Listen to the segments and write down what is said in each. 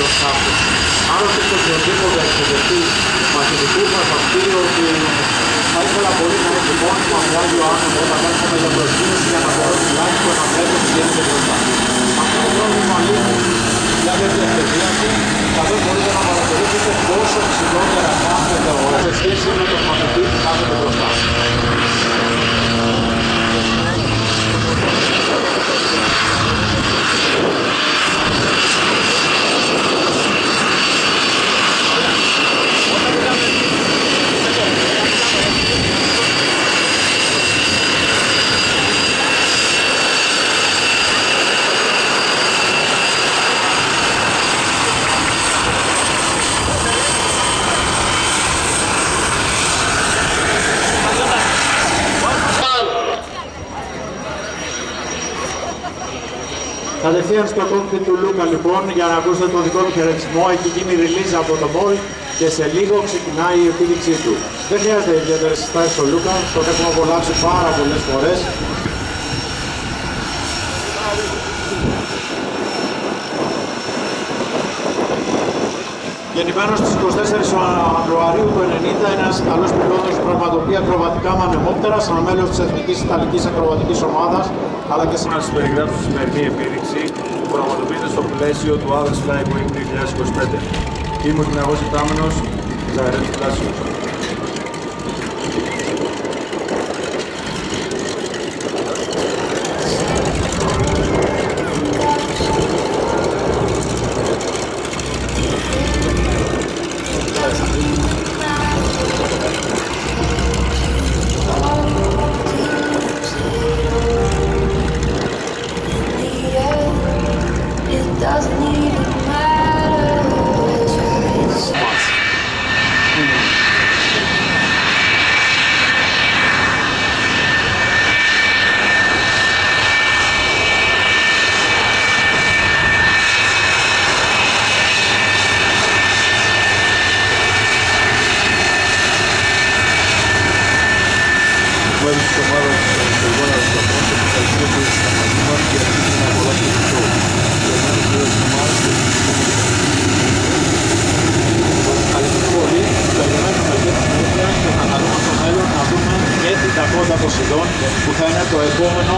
αεροσκάφους. Αν ρωτήσετε οποιοδήποτε εκπαιδευτή μαχητικού θα σας πει ότι θα ήθελα πολύ να έχει μόνιμα βγάζει ο άνθρωπος όταν έρχομαι για προσκύνηση για να μπορώ τουλάχιστον να βλέπω τι γίνεται μπροστά. Αυτό το πρόβλημα λύνει μια τέτοια εκπαιδεύση, καθώς μπορείτε να παρατηρήσετε πόσο ψηλότερα κάθεται ο σε σχέση με τον μαθητή που κάθεται μπροστά. Κατευθείαν στο κόκκιτ του Λούκα λοιπόν για να ακούσετε τον δικό του χαιρετισμό. Έχει γίνει release από το Ball και σε λίγο ξεκινάει η επίδειξή του. Δεν χρειάζεται ιδιαίτερες συστάσεις στο Λούκα, τον έχουμε απολαύσει πάρα πολλές φορές. Γεννημένος στις 24 Φεβρουαρίου του 1990, ένας καλός πιλότος που πραγματοποιεί ακροβατικά μανεμόπτερα σαν μέλος της Εθνικής Ιταλικής Ακροβατικής Ομάδας, αλλά και σαν να σας περιγράψω τη σημερινή επίδειξη που πραγματοποιείται στο πλαίσιο του Athens Flying Week 2025. Είμαι ο κοιναγός υπτάμενος Ζαερέτης Πλάσιος. Που θα είναι το επόμενο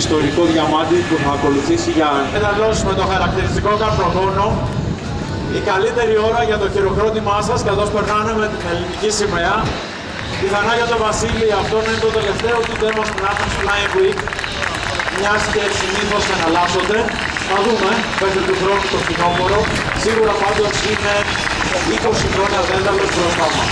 ιστορικό διαμάντι που θα ακολουθήσει για τέλος με το χαρακτηριστικό καρπρογόνο. Η καλύτερη ώρα για το χειροκρότημά σας καθώς περνάνε με την ελληνική σημαία. Πιθανά για τον Βασίλη αυτό είναι το τελευταίο του demo στην Athens Flying Week. Μιας και συνήθως εναλλάσσονται. Θα δούμε, 5 του χρόνου το φθινόπωρο. Σίγουρα πάντως είναι 20 χρόνια δένταλος μπροστά μας.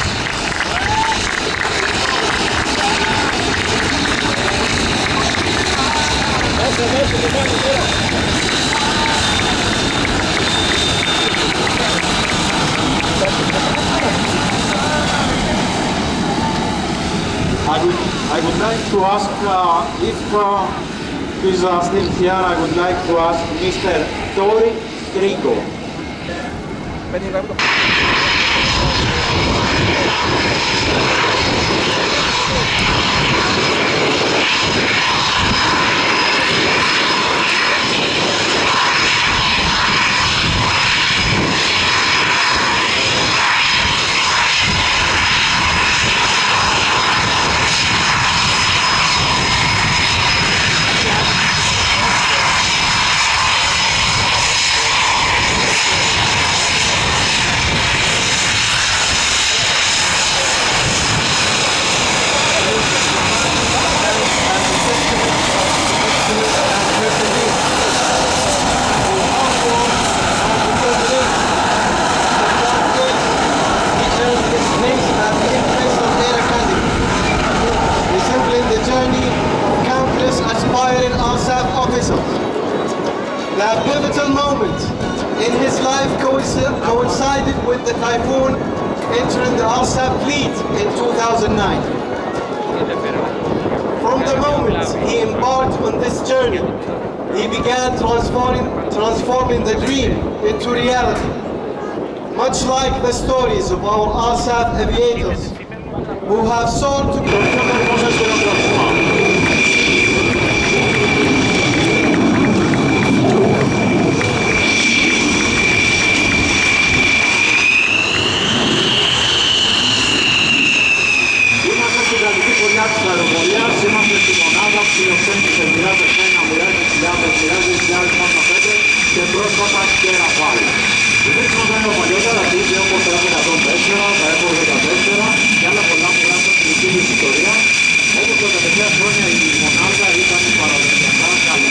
I would like to ask if he's still here. I would like to ask Mr. Tori Trigo. That pivotal moment in his life coincided with the Typhoon entering the ALSAP fleet in 2009. From the moment he embarked on this journey, he began transforming the dream into reality. Much like the stories of our ALSAP aviators who have sought to μοιράζει ένα, μοιράζει χιλιάδες, μοιράζει χιλιάδες πάνω πέντε και πρόσφατα και Ραφάλ. Η δείξμα θα είναι ο παλιότερα τύπη όπως τα F-104, τα F-14 και άλλα πολλά πολλά από την δική της ιστορία. Όπως τα τελευταία χρόνια η μονάδα ήταν παραδοσιακά καλή.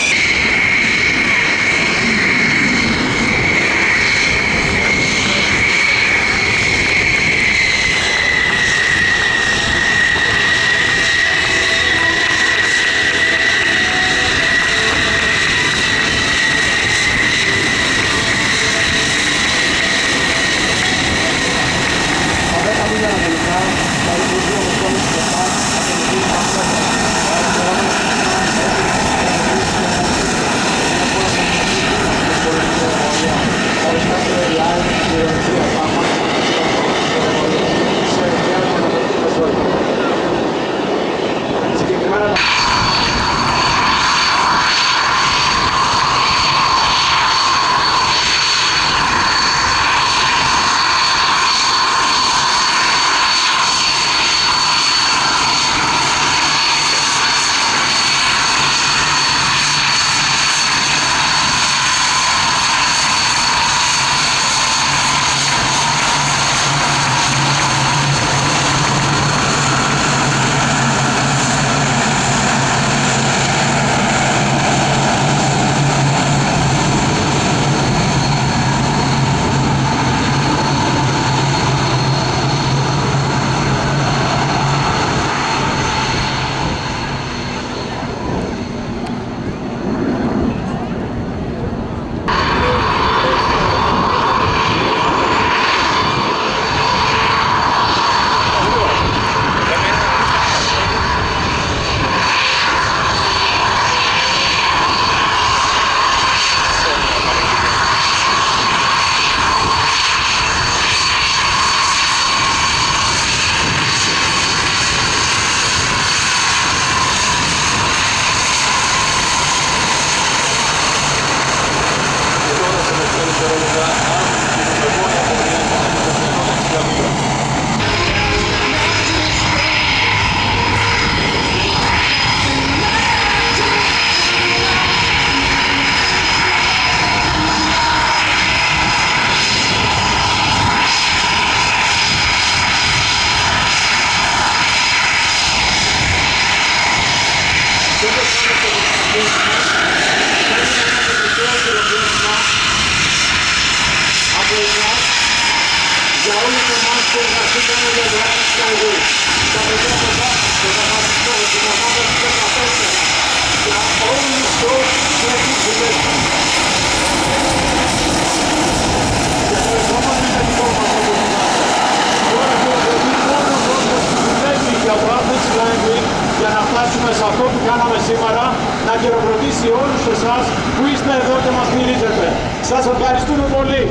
Για όλους εμάς που εργαστήκαμε για το Lions Skyway. Τα παιδιά από εσάς, το δραματικό, την ομάδα του 14, για όλους όσους έχουν δουλέψει. Και ευχαριστόμαστε για την κόμμα μας από την Ελλάδα. Τώρα χειροκροτεί μόνο ο κόσμος που δουλεύει για το Athens Skyway για να φτάσουμε σε αυτό που κάναμε σήμερα, να χειροκροτήσει όλους εσάς που είστε εδώ και μας στηρίζετε. Σας ευχαριστούμε πολύ.